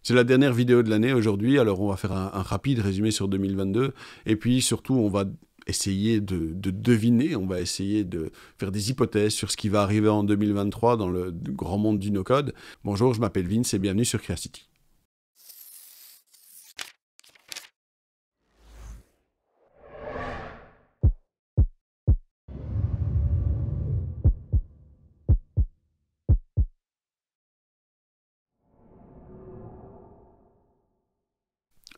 C'est la dernière vidéo de l'année aujourd'hui, alors on va faire un rapide résumé sur 2022, et puis surtout on va essayer de deviner, on va essayer de faire des hypothèses sur ce qui va arriver en 2023 dans le grand monde du no-code. Bonjour, je m'appelle Vince et bienvenue sur Creacity.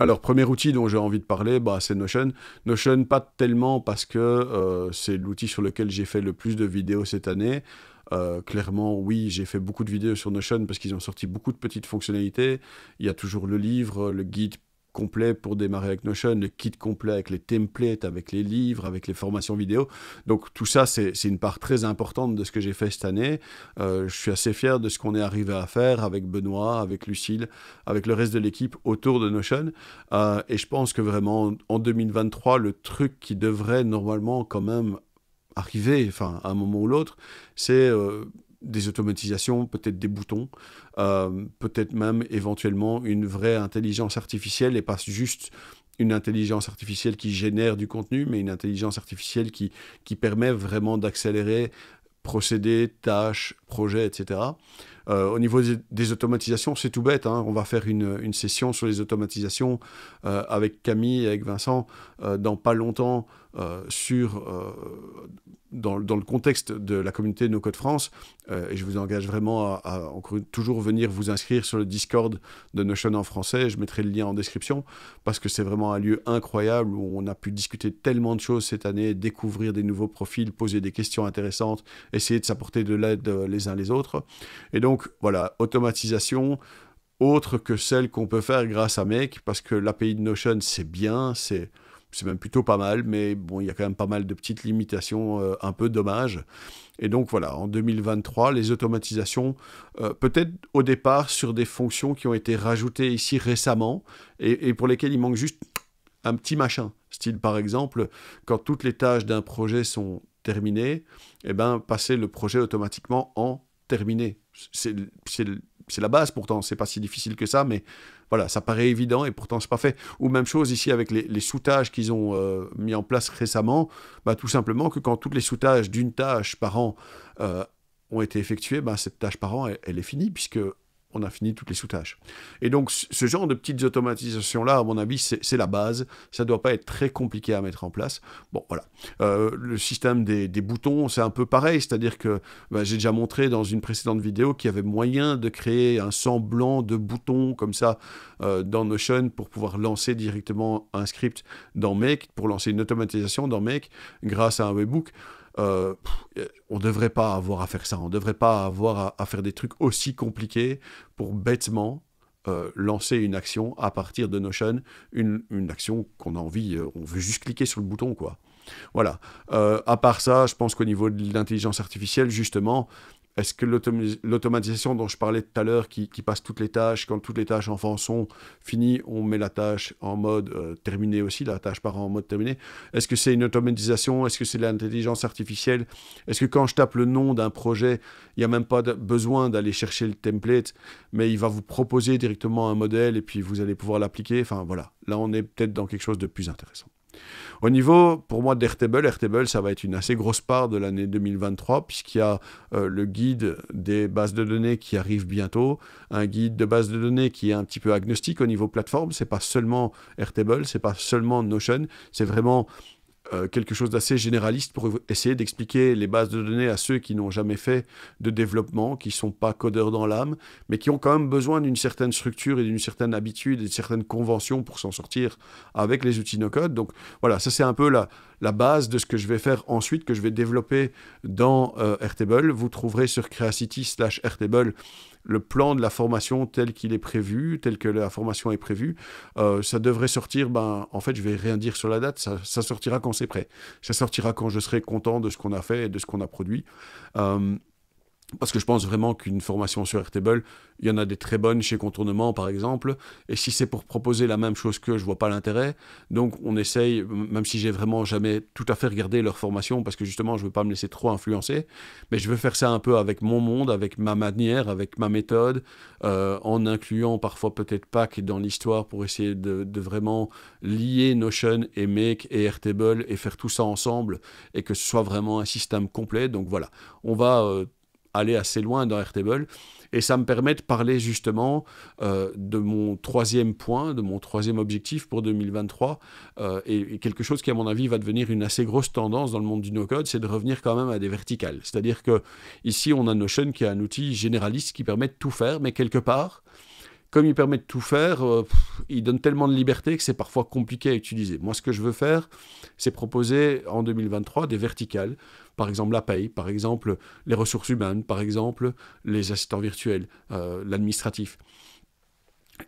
Alors, premier outil dont j'ai envie de parler, c'est Notion. Notion, pas tellement parce que c'est l'outil sur lequel j'ai fait le plus de vidéos cette année. Clairement, oui, j'ai fait beaucoup de vidéos sur Notion parce qu'ils ont sorti beaucoup de petites fonctionnalités. Il y a toujours le livre, le guide complet pour démarrer avec Notion, le kit complet avec les templates, avec les livres, avec les formations vidéo. Donc tout ça, c'est une part très importante de ce que j'ai fait cette année. Je suis assez fier de ce qu'on est arrivé à faire avec Benoît, avec Lucille, avec le reste de l'équipe autour de Notion. Et je pense que vraiment, en 2023, le truc qui devrait normalement quand même arriver, enfin, à un moment ou l'autre, c'est des automatisations, peut-être des boutons, peut-être même éventuellement une vraie intelligence artificielle et pas juste une intelligence artificielle qui génère du contenu, mais une intelligence artificielle qui permet vraiment d'accélérer procédés, tâches, projets, etc. Au niveau des automatisations, c'est tout bête, hein. On va faire une session sur les automatisations avec Camille et avec Vincent dans pas longtemps dans le contexte de la communauté No Code France. Et je vous engage vraiment à encore toujours venir vous inscrire sur le Discord de Notion en français. Je mettrai le lien en description parce que c'est vraiment un lieu incroyable où on a pu discuter tellement de choses cette année, découvrir des nouveaux profils, poser des questions intéressantes, essayer de s'apporter de l'aide les uns les autres. Et donc, voilà, automatisation autre que celle qu'on peut faire grâce à Make, parce que l'API de Notion, c'est bien, c'est même plutôt pas mal, mais bon, il y a quand même pas mal de petites limitations un peu dommages. Et donc voilà, en 2023, les automatisations, peut-être au départ sur des fonctions qui ont été rajoutées ici récemment, et pour lesquelles il manque juste un petit machin. Style par exemple, quand toutes les tâches d'un projet sont terminées, eh ben, passer le projet automatiquement en terminé. C'est la base pourtant, c'est pas si difficile que ça, mais voilà, ça paraît évident et pourtant c'est pas fait. Ou même chose ici avec les sous-tâches qu'ils ont mis en place récemment, tout simplement que quand toutes les sous-tâches d'une tâche par an ont été effectuées, cette tâche par an, elle est finie puisque on a fini toutes les sous-tâches. Et donc, ce genre de petites automatisations-là, à mon avis, c'est la base. Ça ne doit pas être très compliqué à mettre en place. Bon, voilà. Le système des boutons, c'est un peu pareil. C'est-à-dire que j'ai déjà montré dans une précédente vidéo qu'il y avait moyen de créer un semblant de bouton comme ça dans Notion pour pouvoir lancer directement un script dans Make, pour lancer une automatisation dans Make grâce à un webhook. On ne devrait pas avoir à faire ça, on ne devrait pas avoir à faire des trucs aussi compliqués pour bêtement lancer une action à partir de Notion, une action qu'on a envie, on veut juste cliquer sur le bouton, quoi. Voilà. À part ça, je pense qu'au niveau de l'intelligence artificielle, justement, est-ce que l'automatisation dont je parlais tout à l'heure, qui passe toutes les tâches, quand toutes les tâches enfants sont finies, on met la tâche en mode terminé aussi, la tâche part en mode terminé. Est-ce que c'est une automatisation? Est-ce que c'est de l'intelligence artificielle? Est-ce que quand je tape le nom d'un projet, il n'y a même pas besoin d'aller chercher le template, mais il va vous proposer directement un modèle et puis vous allez pouvoir l'appliquer? Enfin voilà, là on est peut-être dans quelque chose de plus intéressant. Au niveau, pour moi, d'Airtable, ça va être une assez grosse part de l'année 2023, puisqu'il y a le guide des bases de données qui arrive bientôt, un guide de bases de données qui est un petit peu agnostique au niveau plateforme. C'est pas seulement Airtable, c'est pas seulement Notion, c'est vraiment quelque chose d'assez généraliste pour essayer d'expliquer les bases de données à ceux qui n'ont jamais fait de développement, qui ne sont pas codeurs dans l'âme, mais qui ont quand même besoin d'une certaine structure et d'une certaine habitude et d'une certaine convention pour s'en sortir avec les outils no-code. Donc voilà, ça c'est un peu la base de ce que je vais faire ensuite, que je vais développer dans Airtable. Vous trouverez sur Creacity/Airtable le plan de la formation tel qu'il est prévu, tel que la formation est prévue. Ça devrait sortir, en fait, je vais rien dire sur la date, ça sortira quand c'est prêt. Ça sortira quand je serai content de ce qu'on a fait et de ce qu'on a produit. Parce que je pense vraiment qu'une formation sur Airtable, il y en a des très bonnes chez Contournement, par exemple. Et si c'est pour proposer la même chose qu'eux, je vois pas l'intérêt. Donc, on essaye, même si j'ai vraiment jamais tout à fait regardé leur formation, parce que justement, je veux pas me laisser trop influencer. Mais je veux faire ça un peu avec mon monde, avec ma manière, avec ma méthode, en incluant parfois peut-être Pack dans l'histoire pour essayer de vraiment lier Notion et Make et Airtable et faire tout ça ensemble et que ce soit vraiment un système complet. Donc voilà, on va aller assez loin dans Airtable, et ça me permet de parler justement de mon troisième point, de mon troisième objectif pour 2023, et quelque chose qui à mon avis va devenir une assez grosse tendance dans le monde du no-code, c'est de revenir quand même à des verticales. C'est-à-dire que ici on a Notion qui est un outil généraliste qui permet de tout faire, mais quelque part, comme il permet de tout faire, il donne tellement de liberté que c'est parfois compliqué à utiliser. Moi, ce que je veux faire, c'est proposer en 2023 des verticales. Par exemple, la paye, par exemple, les ressources humaines, par exemple, les assistants virtuels, l'administratif.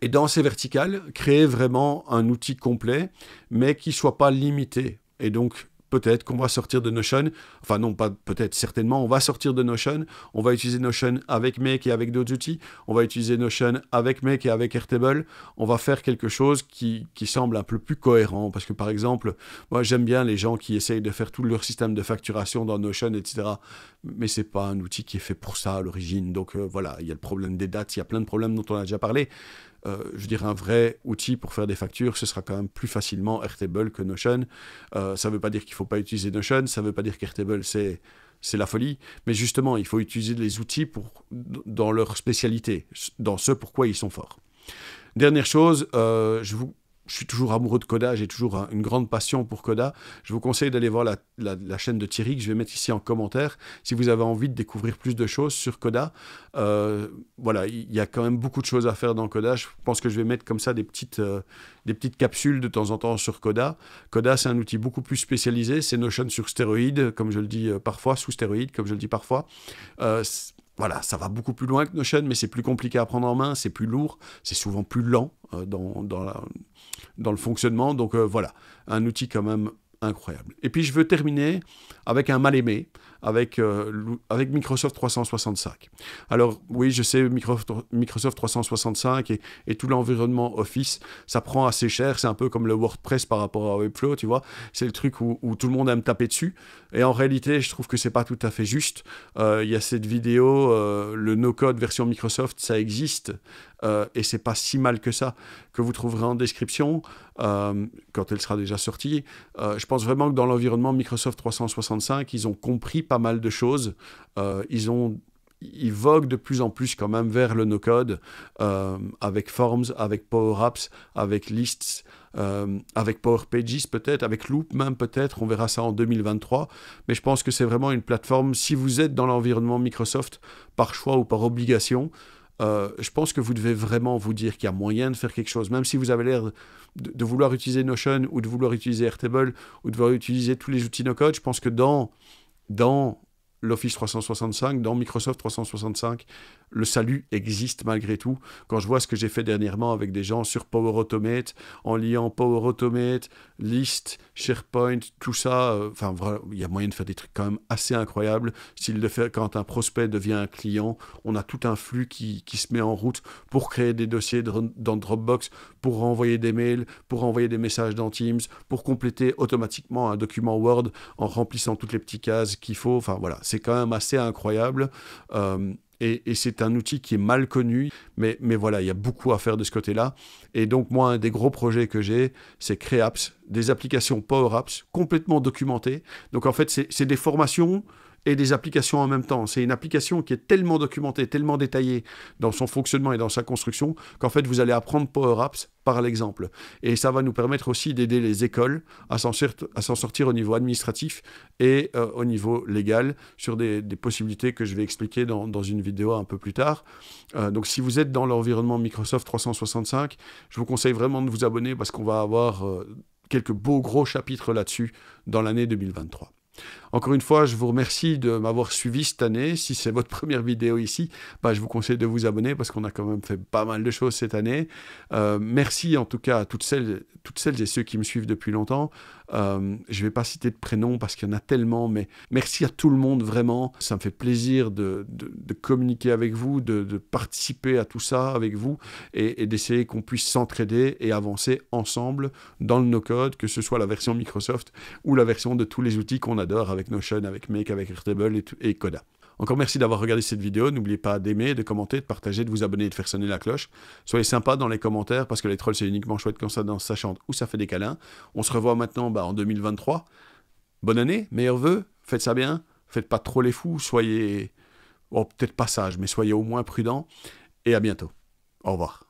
Et dans ces verticales, créer vraiment un outil complet, mais qui ne soit pas limité. Et donc, peut-être qu'on va sortir de Notion, enfin non, pas peut-être, certainement, on va sortir de Notion, on va utiliser Notion avec Make et avec d'autres outils, on va utiliser Notion avec Make et avec Airtable, on va faire quelque chose qui semble un peu plus cohérent, parce que par exemple, moi j'aime bien les gens qui essayent de faire tout leur système de facturation dans Notion, etc., mais c'est pas un outil qui est fait pour ça à l'origine, donc voilà, il y a le problème des dates, il y a plein de problèmes dont on a déjà parlé. Je veux dire, un vrai outil pour faire des factures, ce sera quand même plus facilement Airtable que Notion. Ça ne veut pas dire qu'il ne faut pas utiliser Notion, ça ne veut pas dire qu'Airtable, c'est la folie. Mais justement, il faut utiliser les outils dans leur spécialité, dans ce pourquoi ils sont forts. Dernière chose, je suis toujours amoureux de Coda, j'ai toujours une grande passion pour Coda. Je vous conseille d'aller voir la chaîne de Thierry, que je vais mettre ici en commentaire, si vous avez envie de découvrir plus de choses sur Coda. Voilà, il y a quand même beaucoup de choses à faire dans Coda. Je pense que je vais mettre comme ça des petites capsules de temps en temps sur Coda. Coda, c'est un outil beaucoup plus spécialisé, c'est Notion sur stéroïdes, comme je le dis parfois, sous stéroïdes, comme je le dis parfois. Voilà, ça va beaucoup plus loin que Notion, mais c'est plus compliqué à prendre en main, c'est plus lourd, c'est souvent plus lent dans le fonctionnement. Donc voilà, un outil quand même incroyable. Et puis je veux terminer avec un mal-aimé, avec Microsoft 365. Alors oui, je sais, Microsoft 365 et tout l'environnement Office, ça prend assez cher, c'est un peu comme le WordPress par rapport à Webflow, tu vois, c'est le truc où tout le monde aime taper dessus, et en réalité, je trouve que c'est pas tout à fait juste. Il y a cette vidéo, le no-code version Microsoft, ça existe, et c'est pas si mal que ça, que vous trouverez en description, quand elle sera déjà sortie. Je pense vraiment que dans l'environnement Microsoft 365, ils ont compris pas mal de choses. Ils voguent de plus en plus quand même vers le no-code, avec Forms, avec Power Apps, avec Lists, avec Power Pages peut-être, avec Loop même peut-être, on verra ça en 2023. Mais je pense que c'est vraiment une plateforme, si vous êtes dans l'environnement Microsoft, par choix ou par obligation, je pense que vous devez vraiment vous dire qu'il y a moyen de faire quelque chose, même si vous avez l'air de vouloir utiliser Notion ou de vouloir utiliser Airtable ou de vouloir utiliser tous les outils no-code. Je pense que dans l'Office 365, dans Microsoft 365, le salut existe malgré tout. Quand je vois ce que j'ai fait dernièrement avec des gens sur Power Automate, en liant Power Automate, List, SharePoint, tout ça, enfin, il y a moyen de faire des trucs quand même assez incroyables. S'il le fait quand un prospect devient un client, on a tout un flux qui se met en route pour créer des dossiers dans Dropbox, pour renvoyer des mails, pour envoyer des messages dans Teams, pour compléter automatiquement un document Word en remplissant toutes les petites cases qu'il faut. Enfin voilà, c'est quand même assez incroyable. Et c'est un outil qui est mal connu, mais voilà, il y a beaucoup à faire de ce côté-là. Et donc, moi, un des gros projets que j'ai, c'est CreApps, des applications Power Apps complètement documentées. Donc, en fait, c'est des formations et des applications en même temps. C'est une application qui est tellement documentée, tellement détaillée dans son fonctionnement et dans sa construction, qu'en fait, vous allez apprendre Power Apps par l'exemple. Et ça va nous permettre aussi d'aider les écoles à s'en sortir au niveau administratif et au niveau légal sur des possibilités que je vais expliquer dans une vidéo un peu plus tard. Donc, si vous êtes dans l'environnement Microsoft 365, je vous conseille vraiment de vous abonner parce qu'on va avoir quelques beaux gros chapitres là-dessus dans l'année 2023. Encore une fois, je vous remercie de m'avoir suivi cette année. Si c'est votre première vidéo ici, je vous conseille de vous abonner parce qu'on a quand même fait pas mal de choses cette année. Merci en tout cas à toutes celles et ceux qui me suivent depuis longtemps. Je vais pas citer de prénoms parce qu'il y en a tellement, mais merci à tout le monde, vraiment. Ça me fait plaisir de communiquer avec vous, de participer à tout ça avec vous et d'essayer qu'on puisse s'entraider et avancer ensemble dans le no-code, que ce soit la version Microsoft ou la version de tous les outils qu'on adore avec Notion, avec Make, avec Airtable et Coda. Encore merci d'avoir regardé cette vidéo. N'oubliez pas d'aimer, de commenter, de partager, de vous abonner et de faire sonner la cloche. Soyez sympa dans les commentaires parce que les trolls, c'est uniquement chouette quand ça danse, ça chante ou ça fait des câlins. On se revoit maintenant en 2023. Bonne année, meilleurs vœux, faites ça bien. Faites pas trop les fous, soyez... Bon, peut-être pas sages, mais soyez au moins prudents. Et à bientôt. Au revoir.